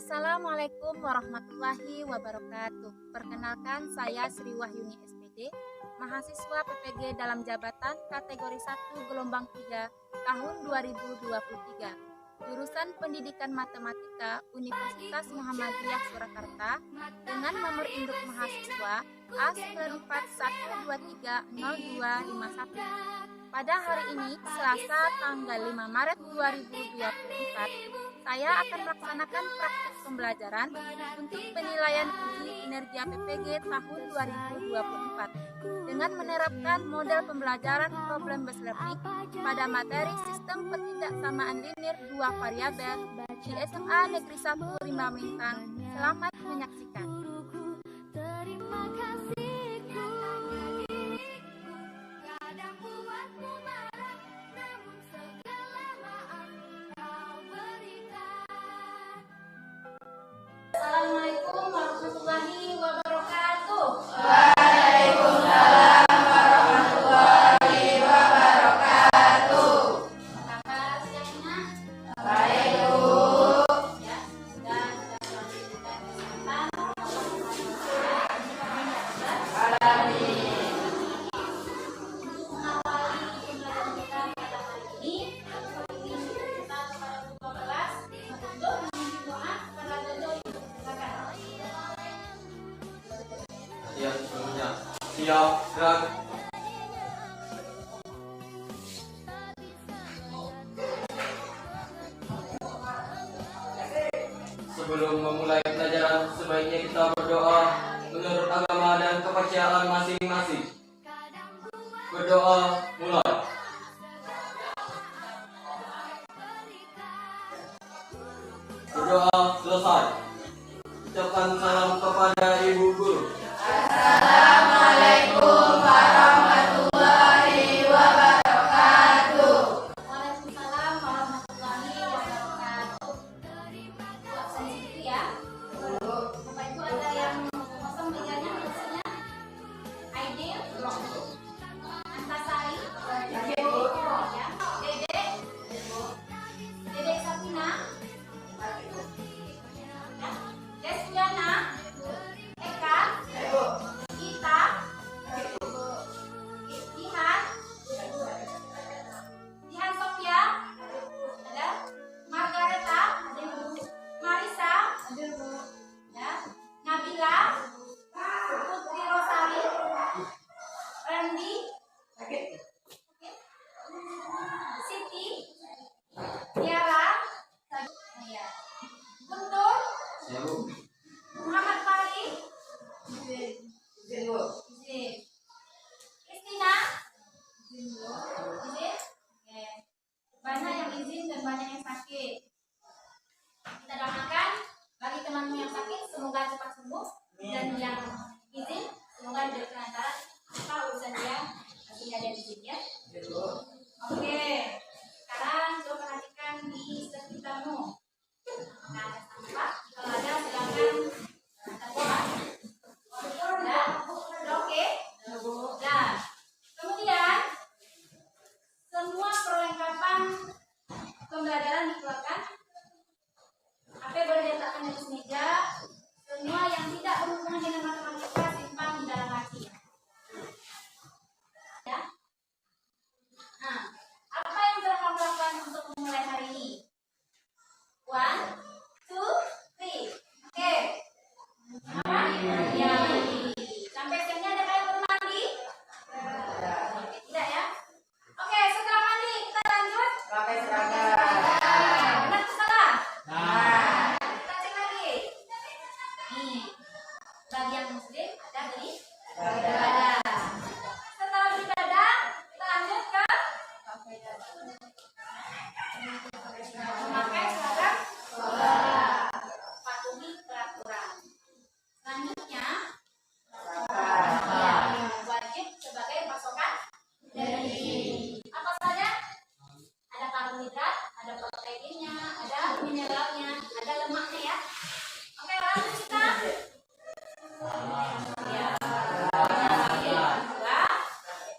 Assalamualaikum warahmatullahi wabarakatuh. Perkenalkan, saya Sri Wahyuni SPD, mahasiswa PPG dalam jabatan kategori 1 gelombang 3 tahun 2023. Jurusan Pendidikan Matematika Universitas Muhammadiyah Surakarta dengan nomor induk mahasiswa A941230251. Pada hari ini, Selasa tanggal 5 Maret 2024, saya akan melaksanakan praktik pembelajaran untuk penilaian uji kinerja PPG tahun 2024 dengan menerapkan model pembelajaran problem-based learning pada materi sistem pertidaksamaan linear dua variabel di SMA Negeri 1 Rimba Mintang. Selamat menyaksikan. Assalamualaikum warahmatullahi wabarakatuh. Waalaikumsalam warahmatullahi wabarakatuh. Kabar siapnya? Baik, Bu. Ya, dan kita kesempatan. Alhamdulillah. Untuk mengawali pembelajaran kita pada hari ini, kita kepada ketua kelas untuk memimpin doa kepada Dodo. Silakan. Siap semuanya. Siap, gerak. Sebelum memulai pelajaran, sebaiknya kita berdoa menurut agama dan kepercayaan masing-masing. Berdoa mulai. Berdoa selesai. Ucapkan salam kepada Ibu Guru. Assalamualaikum warahmatullahi wabarakatuh. Waalaikumsalam warahmatullahi wabarakatuh. Buat sendiri ya. Bapak Ibu ada yang kosong mejanya tulisannya? Aidil, Antasari, ya. Dedek Sapina, ya. Desviana, Eka, Gita, Jihan Sofia, ada Margareta, Marisa, ya, Nabila, Putri Rosari, Randy, Siti, Tiara, ya, Guntur, Muhammad Fahri, izin, Kristina, izin, ya. Banyak yang izin dan banyak yang sakit. Kita doakan bagi temanmu yang sakit semoga cepat sembuh, dan yang izin semoga diberikan antara apa urusan dia masih ada izin ya. Oke, sekarang coba perhatikan di sekitarmu. Nah, apa? Kalau ada silakan terbuat. Sudah? Sudah oke? Nah, kemudian semua perlengkapan pembelajaran dikeluarkan. HP boleh diletakkan di atas meja. Semua yang tidak berhubungan dengan matematika simpan di dalam laci. Ya. Nah, apa yang telah kamu lakukan untuk memulai hari ini? 1, 2, 3. Oke. Apa? Ya. Sampai siangnya ada kayak belum mandi? Oke, tidak ya? Oke, setelah mandi kita lanjut. Pakai seragam. Benar atau salah? Nah, Kita cek lagi. Nih, bagian muslim ada beribadah. Setelah beribadah, kita lanjut ke memakai seragam sholat. Patuhi peraturan. Selanjutnya, ya, wajib sebagai pasokan dari apa saja? Ada karbohidrat, ada proteinnya, ada mineralnya, ada lemaknya ya. Oke, lanjut kita. Ya. Kedua,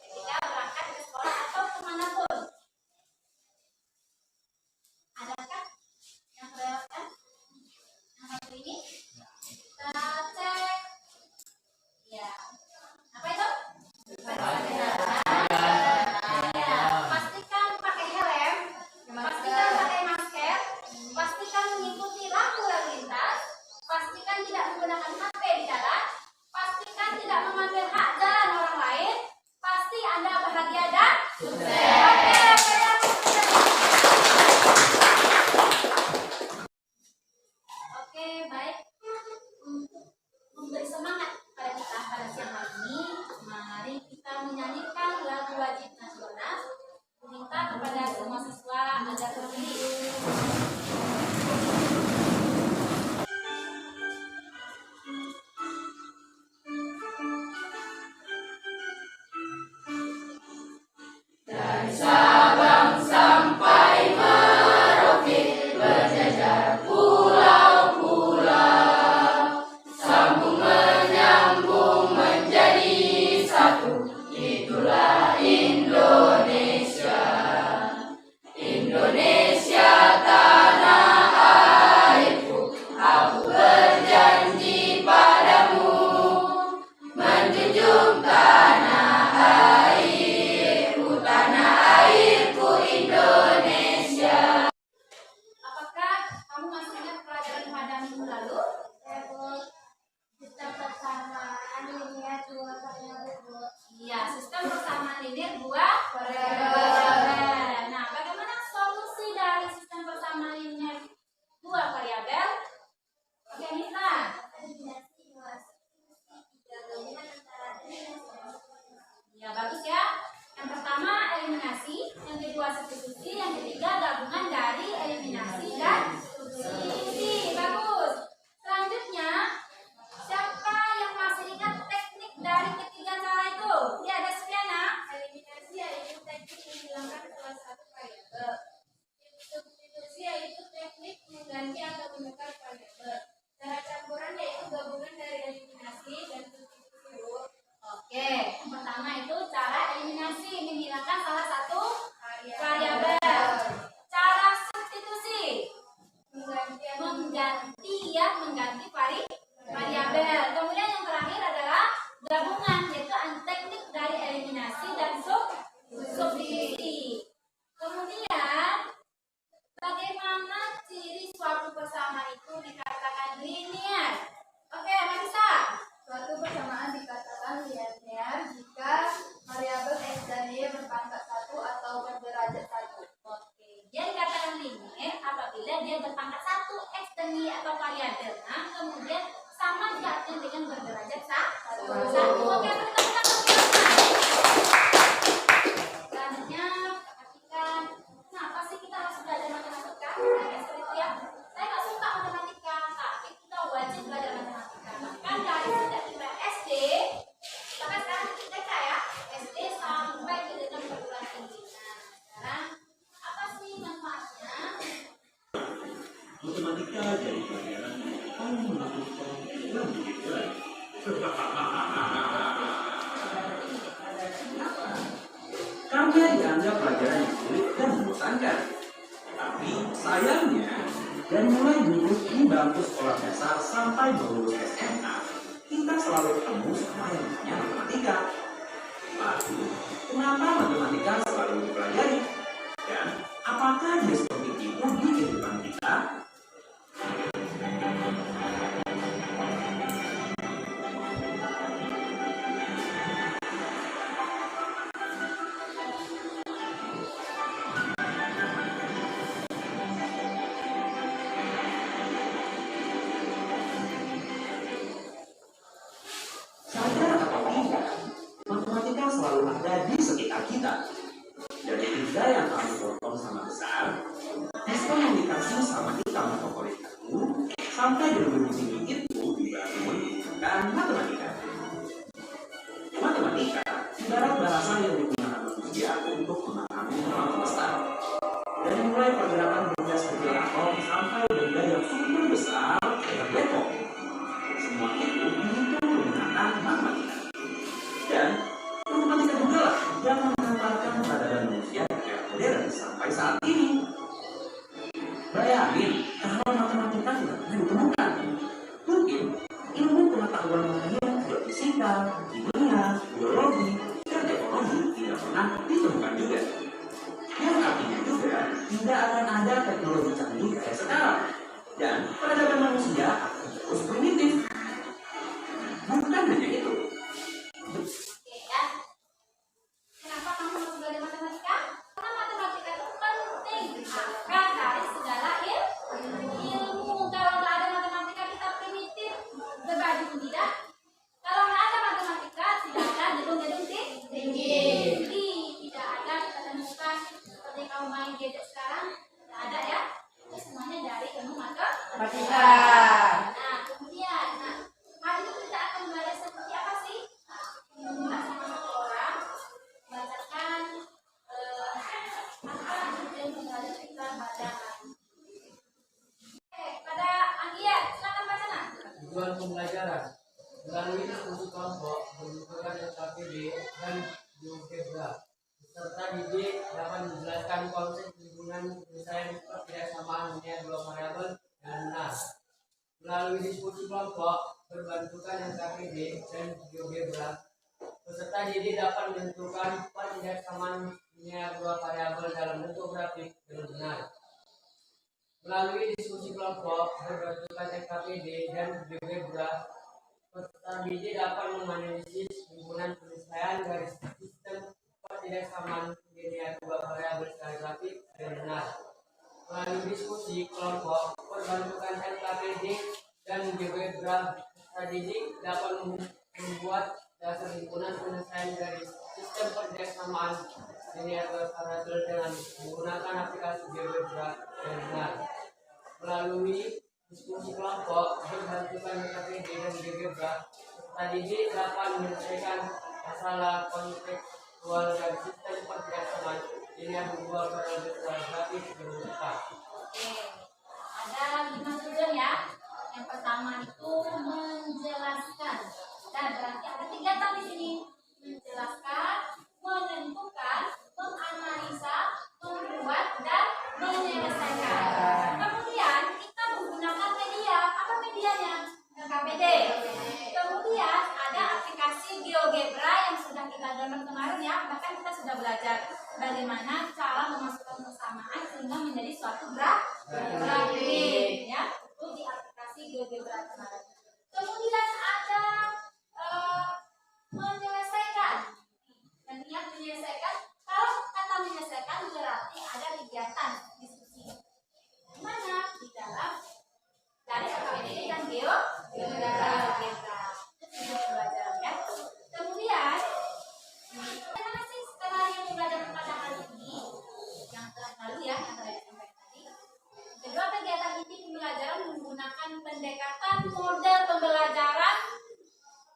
ketika berangkat ke sekolah atau kemanapun. Adakah yang kelewatan? atau variabel. Nah, kemudian sama diartikan dengan berderajat satu. Oke, kita selanjutnya perhatikan, kenapa sih kita harus belajar matematika? Kayak seperti itu ya. Saya nggak suka matematika, tapi kita wajib belajar matematika. Bahkan dari sejak kita SD, bahkan sekarang kita ya SD sampai ke jenjang perguruan tinggi. Nah, sekarang apa sih manfaatnya? Matematika jadi pelajaran kamu melakukan yang begitu lagi. Karena dianggap pelajaran yang sulit dan membosankan. Tapi sayangnya, dari mulai dulu di bangku sekolah dasar sampai lulus SMA, kita selalu ketemu sama yang namanya matematika. Lalu, kenapa matematika selalu dipelajari? Dan apakah dia seperti itu di kehidupan kita? Sadar atau tidak, matematika selalu ada di sekitar kita. Dari tiga yang kami potong sama besar, diskon yang dikasih sama hitam favorit aku, sampai gedung tinggi itu dibangun menggunakan matematika. Matematika ibarat bahasa yang digunakan manusia untuk memahami alam semesta. Dari mulai pergerakan benda seperti atom sampai benda yang super besar kayak black hole, semua itu dihitung menggunakan matematika. Dan matematika juga lah yang mengantarkan peradaban manusia yang modern sampai saat ini. Bayangin kalau matematika tidak pernah ditemukan, mungkin ilmu pengetahuan mengenai geofisika, kimia, biologi, dan teknologi tidak pernah ditemukan juga. Yang artinya juga tidak akan ada teknologi canggih kayak sekarang, dan peradaban manusia akan terus primitif. Bukan hanya itu, Oke ya. Kenapa kamu harus belajar matematika? Karena matematika itu penting akan dari segala ilmu. Kalau nggak ada matematika kita primitif, berbaju tidak. Kalau nggak ada matematika tidak ada gedung-gedung tinggi. Tidak ada kita temukan seperti kamu main gadget sekarang, tidak ada ya. Itu semuanya dari ilmu matematika. Nah, kemudian, hari ini kita akan belajar seperti apa sih? Kita sama satu orang bacakan apa yang berada di badan. Oke, pada Anggia, silakan baca nak. Tujuan pembelajaran melalui diskusi kelompok, pembentukan SKPD dan GeoGebra. Peserta didik dapat menjelaskan konsep hubungan penyelesaian ketidaksamaan linear dua variabel dengan benar. Melalui diskusi kelompok, berbentukan SKPD dan GeoGebra, peserta didik dapat menentukan ketidaksamaan linear dua variabel dalam bentuk grafik dengan benar. Melalui diskusi kelompok, berbentukan SKPD dan GeoGebra, peserta didik dapat menganalisis himpunan penyelesaian garis sistem ketidaksamaan linear dua variabel secara grafik dengan benar. Melalui diskusi kelompok, berbentukan SKPD dan GeoGebra, peserta didik dapat membuat dasar himpunan penyelesaian garis sistem ketidaksamaan linear dua variabel dengan menggunakan aplikasi GeoGebra dengan benar. Melalui diskusi kelompok, berbentukan SKPD dan GeoGebra, peserta didik dapat menyelesaikan masalah kontekstual garis sistem ketidaksamaan linear dua variabel secara grafik dengan cepat. Oke, ada 5 tujuan ya. Yang pertama itu menjelaskan. Dan berarti ada 3 tahap di sini. Menjelaskan, menentukan, menganalisa, membuat dan menyelesaikan. Kemudian kita menggunakan media. Apa medianya? KPD. Kemudian ada aplikasi GeoGebra yang sudah kita download kemarin ya. Bahkan kita sudah belajar bagaimana cara memasukkan persamaan sehingga menjadi suatu grafik ya. Itu di aplikasi GeoGebra kemarin. Kemudian ada menyelesaikan. Dan ingat menyelesaikan. Kalau kata menyelesaikan berarti ada kegiatan diskusi. Di mana? Di dalam dari menggunakan pendekatan model pembelajaran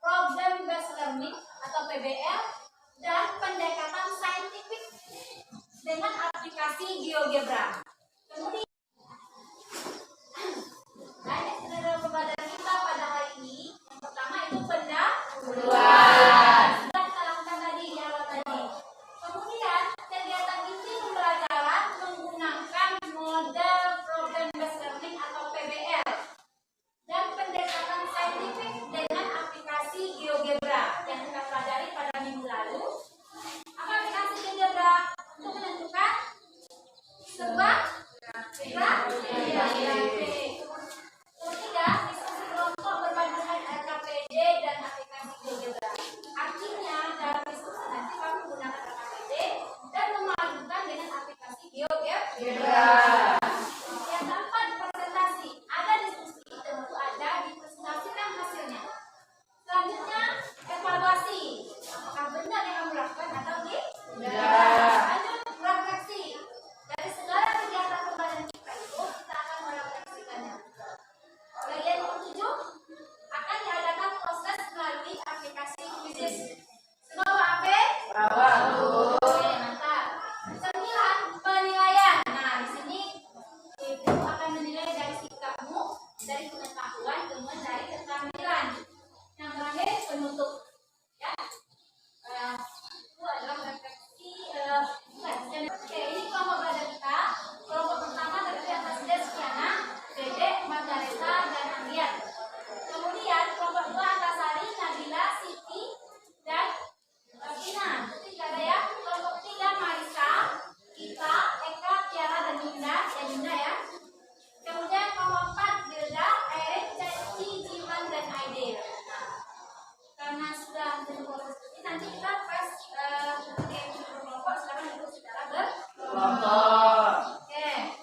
problem based learning atau PBL dan pendekatan saintifik dengan aplikasi GeoGebra. Kemudian metode pembelajaran kita pada hari ini yang pertama itu pendahuluan. Sudah kita lakukan tadi di awal tadi. Kemudian kegiatan inti pembelajaran menggunakan model problem based learning atau PBL dan pendekatan saintifik dengan aplikasi GeoGebra yang kita pelajari pada minggu lalu. Apa aplikasi GeoGebra? Untuk menentukan sebuah GKP. Ketiga, diskusi kelompok berbandingan RKPD dan aplikasi GeoGebra. Artinya dalam diskusi nanti kamu menggunakan RKPD dan memadukan dengan aplikasi GeoGebra. Yang keempat, presentasi. Ada diskusi, tentu ada dipresentasikan hasilnya. Selanjutnya, evaluasi. Apakah benar yang kamu lakukan atau tidak? Lanjut, refleksi. Dari segala kegiatan pembelajaran kita itu, kita akan merefleksikannya. Bagian ketujuh akan diadakan proses melalui aplikasi quizzes. Semua apa? Oke, mantap. 9, penilaian. Nah, di sini ibu akan menilai dari sikapmu, dari pengetahuan, kemudian dari keterampilan. Yang terakhir penutup. Ya. Itu adalah refleksi. Oke, ini kelompok belajar kita. Kelompok pertama terdiri atas Deskiana, Dedek, Margareta, dan Anggiat. Kemudian kelompok kedua Antasari, Nabila, Siti, dan Tina. Ketiga ada ya. Kelompok ketiga Marisa, Gita, Eka, Tiara, dan Yunda. Dan Yunda ya. Kemudian kelompok 4 Bilda, Erik, Ceci, Jiman, dan Aidil. Nah, karena sudah menjadi proses ini, nanti kita pas kelompok sekarang itu secara berkelompok. Oke.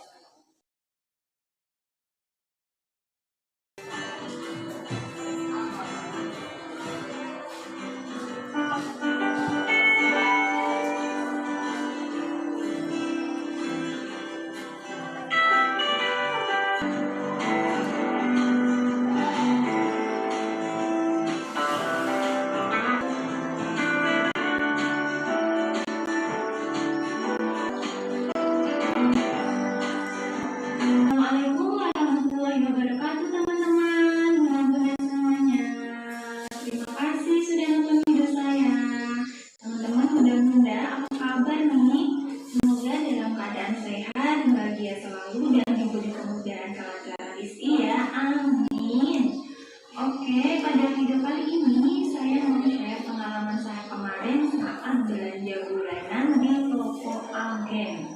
Assalamualaikum warahmatullahi wabarakatuh teman-teman, teman-teman semuanya. Terima kasih sudah nonton video saya. Teman-teman mudah-mudahan apa kabar nih? Semoga dalam keadaan sehat, bahagia selalu dan diberi kemudahan kelancaran rezeki ya. Amin. Oke, pada video kali ini saya mau share pengalaman saya kemarin saat belanja bulanan di toko agen.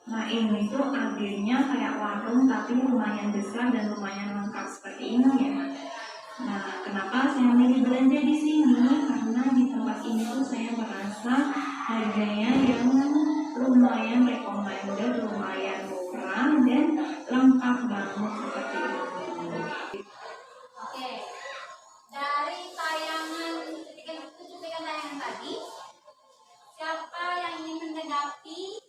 Nah, ini tuh agennya kayak warung tapi lumayan besar dan lumayan lengkap seperti ini ya. Nah, kenapa saya milih belanja di sini? Karena di tempat ini tuh saya merasa harganya yang lumayan recommended, lumayan murah dan lengkap banget seperti ini. Oke. Dari tayangan cuplikan tayangan tadi, siapa yang ingin menanggapi?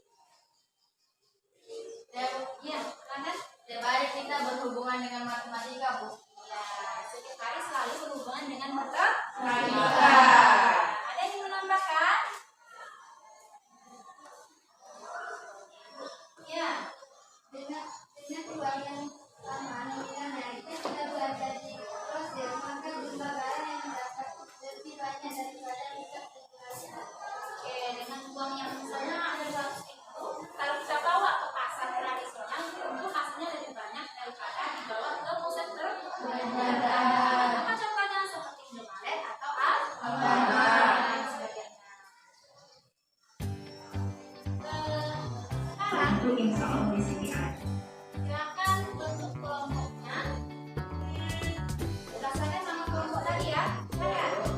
Ya, karena setiap hari kita berhubungan dengan matematika, Bu. Ya, setiap hari selalu berhubungan dengan matematika. Ada yang menambahkan? Ya, dengan keluarga sama anak-anak dari kita belajar di proses, maka jumlah barang yang dapat lebih banyak daripada kita belajar. Oke, dengan uang yang misalnya ada 100 itu, kalau kita bawa ke pasar tradisional itu hasilnya lebih banyak daripada dibawa ke pusat perbelanjaan. Apa contohnya seperti Indomaret atau Alfamart dan sebagainya. Sekarang Itu insya Allah di sini ada. silakan bentuk kelompoknya berdasarkan nama kelompok tadi ya. Silakan.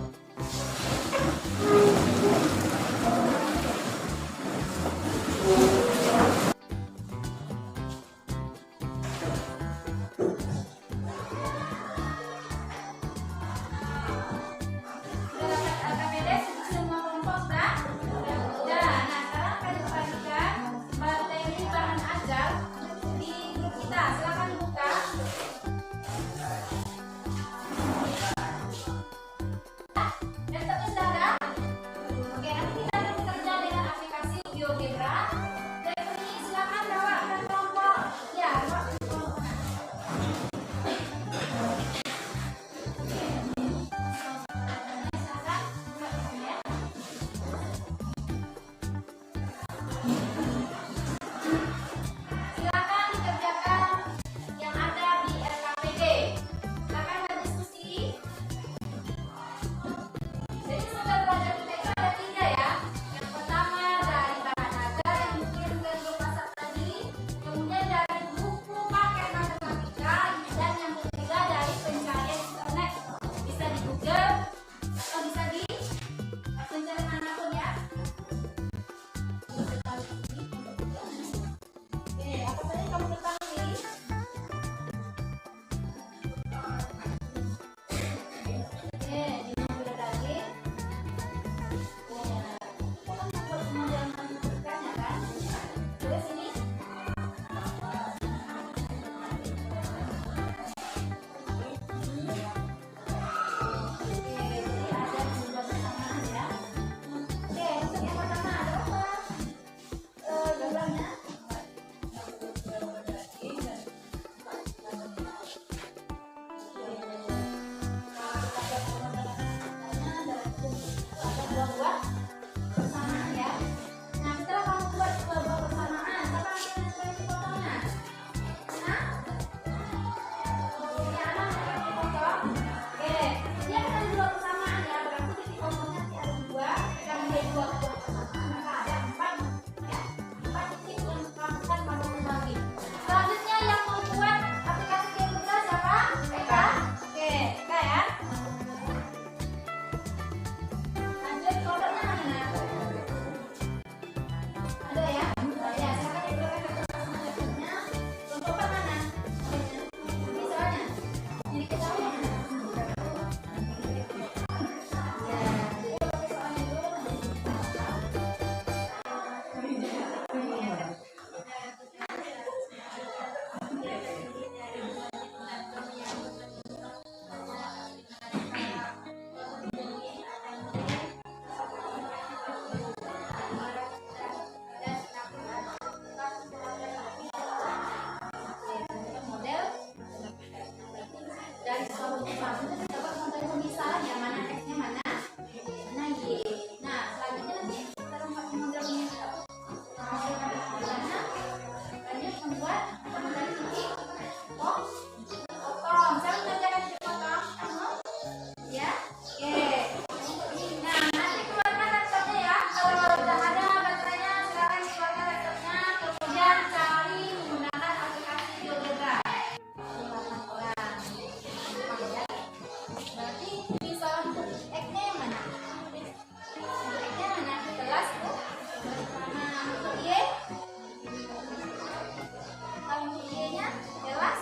Jelas?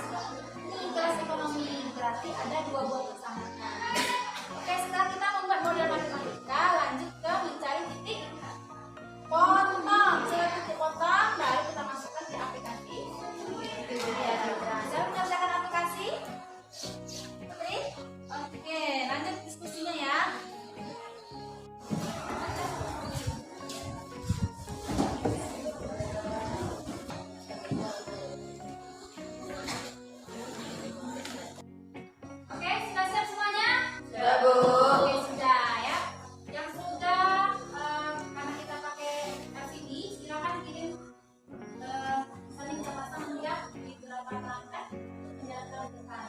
Ini kelas ekonomi, berarti ada 2 buah persamaan. Oke, setelah kita membuat model matematika, lanjut ke mencari titik potong. Cari titik potong, baru kita masukkan di aplikasi. Saya menyelesaikan aplikasi. Putri? Oke, lanjut diskusinya ya. Oke, sudah siap semuanya? Sudah, Bu. Oke, sudah ya. Yang sudah karena kita pakai LCD, silakan kirim saling terpasang ya di beberapa perangkat menjalankan depan.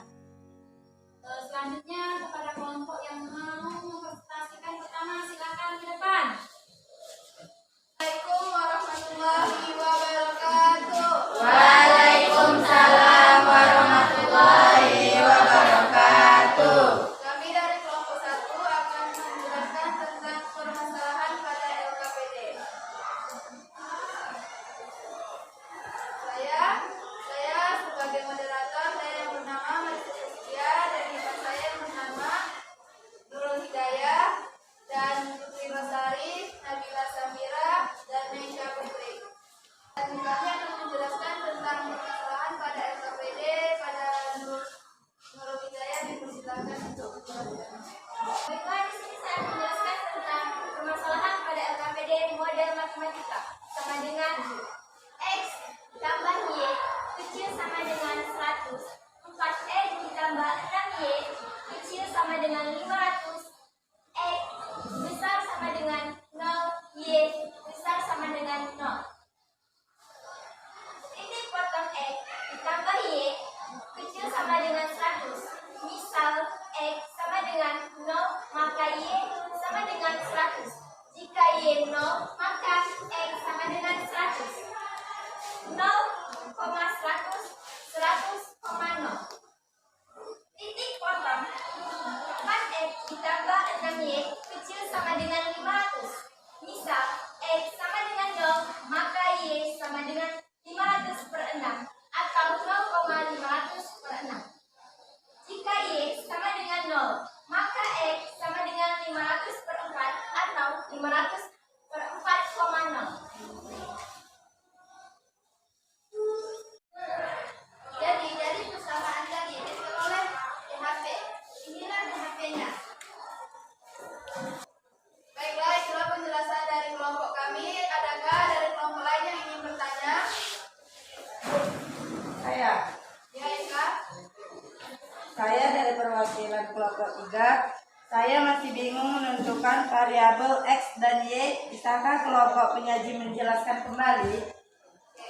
Selanjutnya kepada kelompok yang mau mempresentasikan pertama, silakan ke depan. Assalamualaikum warahmatullahi wabarakatuh. Waalaikumsalam warahmatullahi wabarakatuh. Kami dari kelompok 1 akan menjelaskan tentang permasalahan pada LKPD. Saya sebagai moderator, saya yang bernama Marisa Rizkia, dan ibu saya yang bernama Nurul Hidayah, dan Putri Rosari, Nabila Samira, dan Meisha Putri. Dan kami akan menjelaskan tentang permasalahan pada LKPD. Pada Nurul Hidayah dipersilakan untuk menjelaskan. Baiklah, di sini saya akan menjelaskan tentang permasalahan pada LKPD model matematika sama dengan X ditambah Y kecil sama dengan 100, 4X ditambah 6Y kecil sama dengan 500, X besar sama dengan 0, Y besar sama dengan 0. Titik potong X ditambah Y kecil sama dengan 100. Misal X sama dengan 0, maka Y sama dengan 100. Jika Y 0, maka X sama dengan 100. 0, 100, 100,0. Titik potong 4X ditambah 6Y kecil sama dengan 500. Misal X sama dengan 0, maka Y sama dengan 500 per 6 atau 0,500 per 6. Jika Y sama dengan 0, maka X sama dengan 500 per 4 atau 500 per 4,0. Jadi persamaan tadi diperoleh DHP. Inilah DHP-nya. Baiklah, itulah penjelasan dari kelompok kami. Adakah dari kelompok lain yang ingin bertanya? Ya, Eka. Saya dari perwakilan kelompok 3. Saya masih bingung menentukan variabel X dan Y. Bisakah kelompok penyaji menjelaskan kembali? Oke.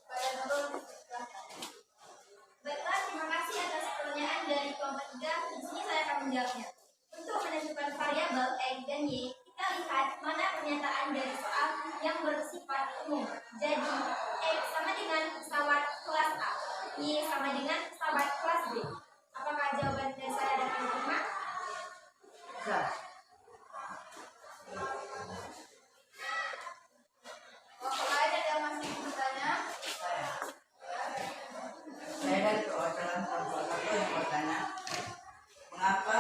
Pada Nurul, silahkan. Baiklah, terima kasih atas pertanyaan dari kelompok 3. Di sini saya akan menjawabnya. Untuk menentukan variabel X dan Y, kita lihat mana pernyataan dari soal yang bersifat umum. Jadi, X sama dengan pesawat kelas A, Y sama dengan pesawat kelas B. Apakah jawaban dari saya dapat diterima? Kelompok lain ada yang masih ingin bertanya? Saya dari perwakilan kelompok 1 yang bertanya, mengapa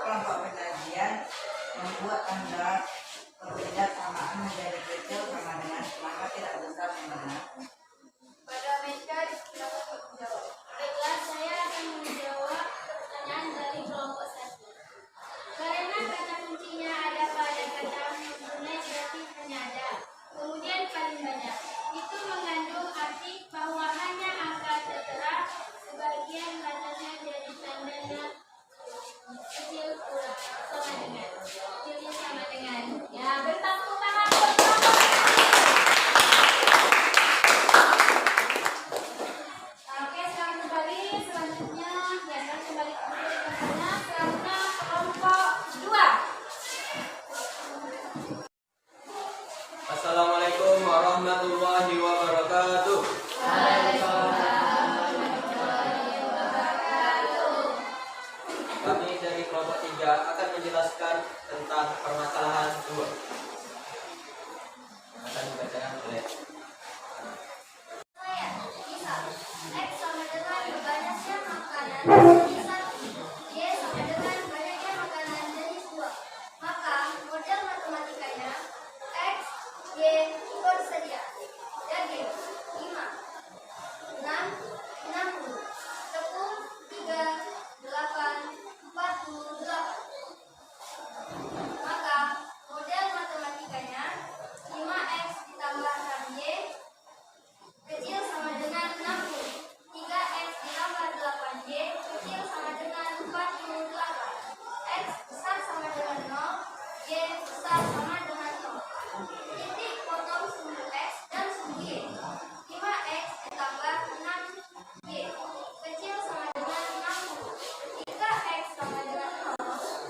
kelompok penyajian membuat tanda perbedaan samaan menjadi kecil sama dengan maka tidak besar sama dengan? Pada Meisha, silakan untuk menjawab. Baiklah, saya akan menjawab pertanyaan dari kelompok 1. Karena kata kuncinya ada pada kata mempunyai berarti hanya ada. Kemudian paling banyak. Itu mengandung arti bahwa hanya angka tertera, sebagian katanya jadi tandanya kecil kurang sama dengan. Kecilnya sama dengan. Ya, bertepuk tangan buat kelompok. Oke, sekarang kembali selanjutnya ya kan kembali ke pertanyaannya. Selanjutnya kelompok 2. Assalamualaikum warahmatullahi wabarakatuh. Kami dari kelompok 3 akan menjelaskan tentang permasalahan 2. Akan dibacakan oleh Y sama dengan banyaknya makanan jenis buah. Maka model matematikanya X, Y tersedia. Jadi 5, 6, 60, tepung 3, 8, 48. Maka model matematikanya 5X ditambah 6Y kecil sama dengan 60. 3X ditambah 8Y kecil sama dengan 48. X besar sama dengan 0, Y besar sama dengan 0. Titik potong sumbu X dan sumbu Y. 5X ditambah 6Y kecil sama dengan 60. 3X sama dengan 0,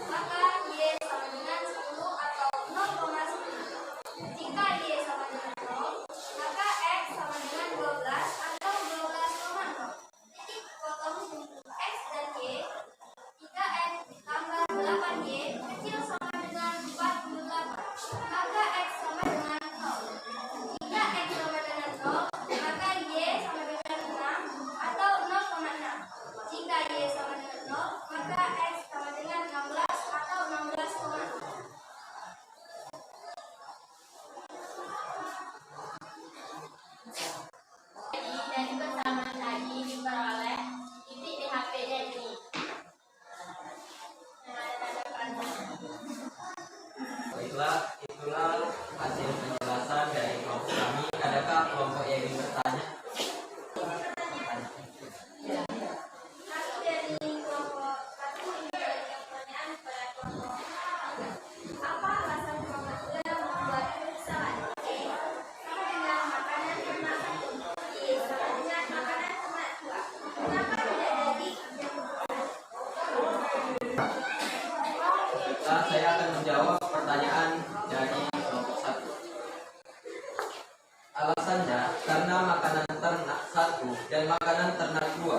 maka Y sama dengan 10 atau 0,10. Jika Y sama dengan 0, maka X sama dengan 12 atau 12,0. Titik potong sumbu X dan Y. 3X ditambah 8Y kecil sama dengan 48, maka X sama dengan 0. Jika X sama dengan 0, maka Y sama dengan 6 atau 0,6. Jika Y sama dengan 0, maka X sama dengan 16 atau 16,6. Dari persamaan tadi diperoleh titik DHP ini. Nah, ada panjang. Itulah hasil penjelasan dari kelompok kami. Adakah kelompok yang ingin bertanya? Kami dari kelompok 1 ingin memberikan pertanyaan kepada kelompok A. Apa alasan kelompok 3 membuat kesalahan? A. Sama dengan makanan ternak 1. B. Sama dengan makanan ternak 2. Kenapa tidak jadi yang Saya akan menjawab pertanyaan dari kelompok 1. Alasannya karena makanan ternak 1 dan makanan ternak 2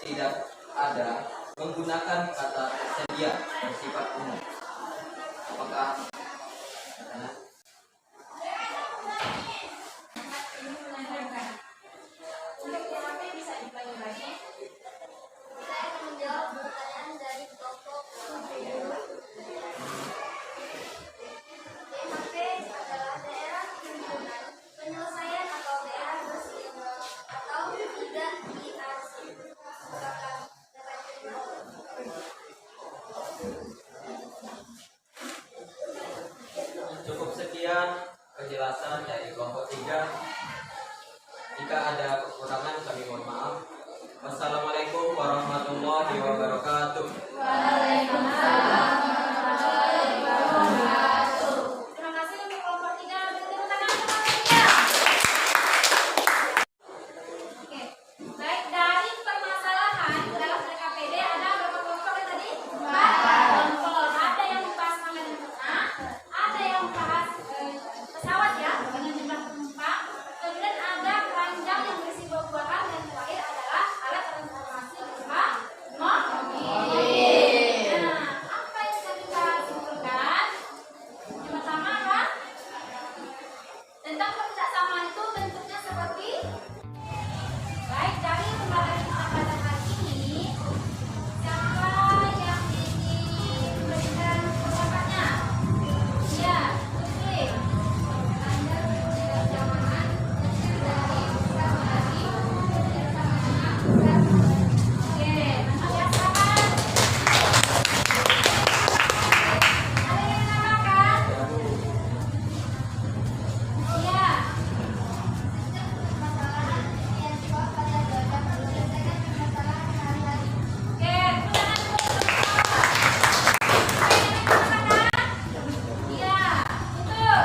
tidak ada menggunakan kata tersedia bersifat umum. Apakah karena Ini menandakan untuk DHP bisa dipelajari. Saya akan menjawab pertanyaan dari kelompok 7. DHP adalah daerah himpunan penyelesaian atau daerah berseimbang atau tidak diarsip. Silakan dapat terima. cukup sekian penjelasan dari kelompok 3. Jika ada kekurangan kami mohon maaf. Wassalamualaikum warahmatullahi wabarakatuh. Terima kasih untuk kelompok 3. Beri tepuk tangan untuk kelompok 3. Oke. Baik, dari permasalahan dalam LKPD ada berapa kelompok tadi? 4 kelompok. Ada yang membahas makanan ternak, ada yang membahas pesawat ya, dengan jumlah penumpang. Kemudian ada keranjang yang berisi buah-buahan, dan terakhir adalah alat transportasi berupa mobil. Nah, apa yang bisa kita simpulkan? Yang pertama apa? Tentang ketidaksamaan itu bentuknya seperti baik. Dari pembahasan kita pada hari ini, siapa yang ingin memberikan pendapatnya? Ya, Putri. Anda ketidaksamaan kecil dari besar dari ketidaksamaan besar. Oke, mantap ya, silakan. Ada yang menambahkan? Iya. Permasalahan yang dijawab pada jawaban menyelesaikan permasalahan sehari-hari. Oke, tepuk tangan dulu. Iya, betul.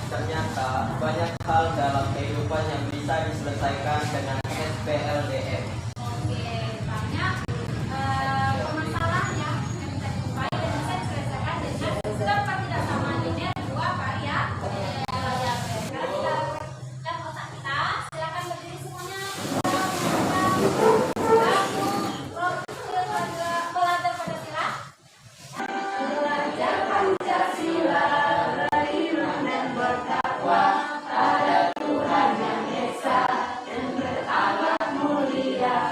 Ternyata banyak hal dalam kehidupan yang bisa diselesaikan dengan SPLDM. Oke, banyak permasalahan yang bisa dijumpai dan bisa diselesaikan dengan sistem ketidaksamaan linear dua variabel. Sekarang kita lihat otak kita. Silakan berdiri semuanya. Belajar Pancasila. Belajar Pancasila, beriman dan bertakwa pada Tuhan Yang Esa dan berakhlak mulia.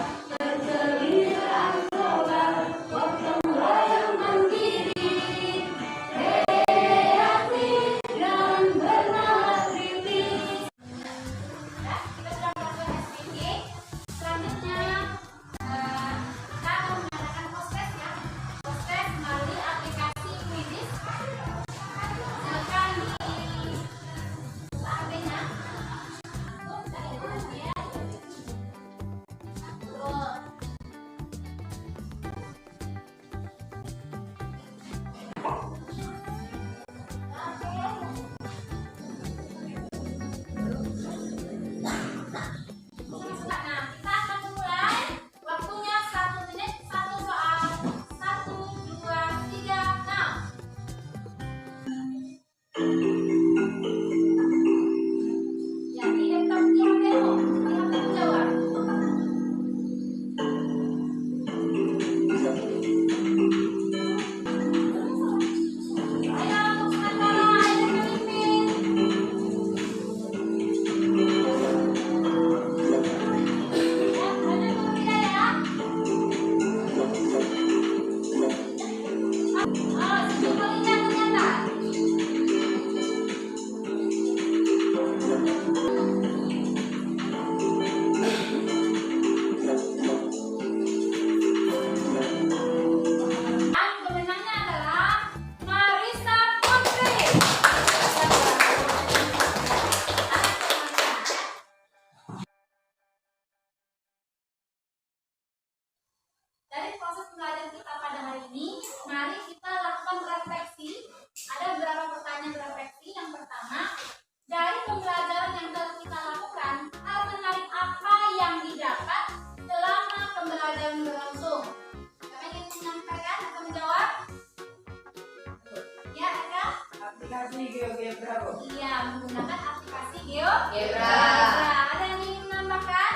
Gebra. Ada yang ingin menambahkan?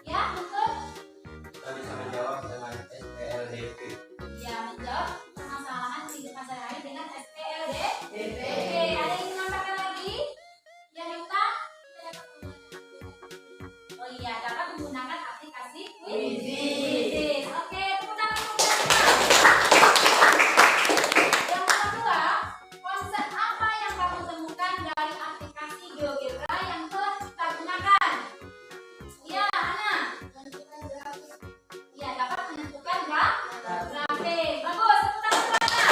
Ya, betul. Kita bisa menjawab dengan SPLDP. Ya, menjawab permasalahan kehidupan sehari-hari dengan SPLD. DP. Oke, ada yang ingin menambahkan lagi? Yang kita? Oh iya, dapat menggunakan aplikasi Quizizz. Oke, tepuk tangan untuk mereka. Yang kedua, konsep apa yang kamu temukan dari aplikasi GeoGebra yang telah kita gunakan? Ya, Ana. Ya, dapat menentukan grafik. Bagus, tepuk tangan untuk Ana.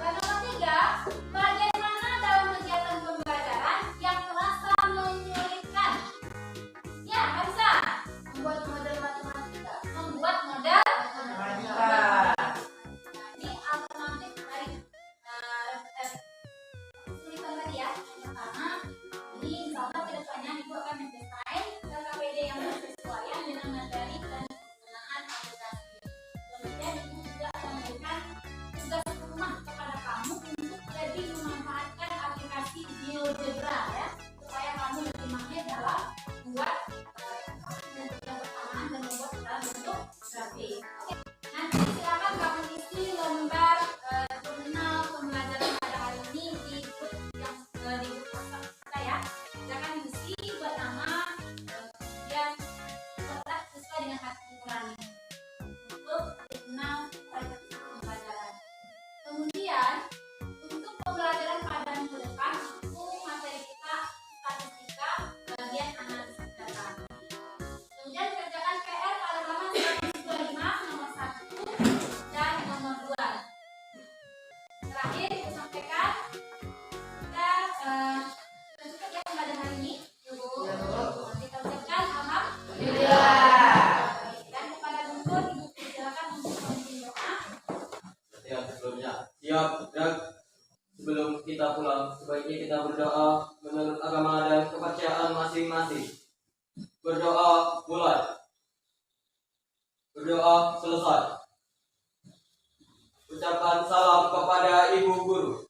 Yang nomor 3, bagaimana dalam kegiatan pembelajaran yang terasa menyulitkan? Ya, bisa membuat model matematika. Membuat model Matematika. ini alternatif dari kesulitan tadi ya. Yang pertama, ini insya Allah ke depannya Ibu akan mendesain KKPD yang berkesesuaian dengan materi dan penggunaan aplikasi. Kemudian Ibu juga akan memberikan tugas rumah kepada kamu untuk lebih memanfaatkan aplikasi GeoGebra ya, supaya kamu lebih mahir dalam membuat bentuk yang bersamaan dan membuat dalam bentuk grafik. Oke. Nanti silakan kamu isi lembar jurnal pembelajaran pada hari ini di grup yang di grup WhatsApp kita ya. Silakan isi buat nama, kemudian kotak sesuai dengan hati nurani untuk jurnal pembelajaran. Kemudian untuk pembelajaran pada minggu depan itu materi kita statistika bagian analisis data. Kemudian kerjakan PR pada halaman 125 nomor 1 dan nomor 2. Terakhir kita sampaikan kita cukup ya pada hari ini. Kita ucapkan alhamdulillah. Dan kepada Guntur Ibu silakan untuk memimpin doa. Siap sebelumnya. Siap, Drag. Sebelum kita pulang, sebaiknya kita berdoa menurut agama dan kepercayaan masing-masing. Berdoa mulai. Berdoa selesai. Ucapkan salam kepada Ibu Guru.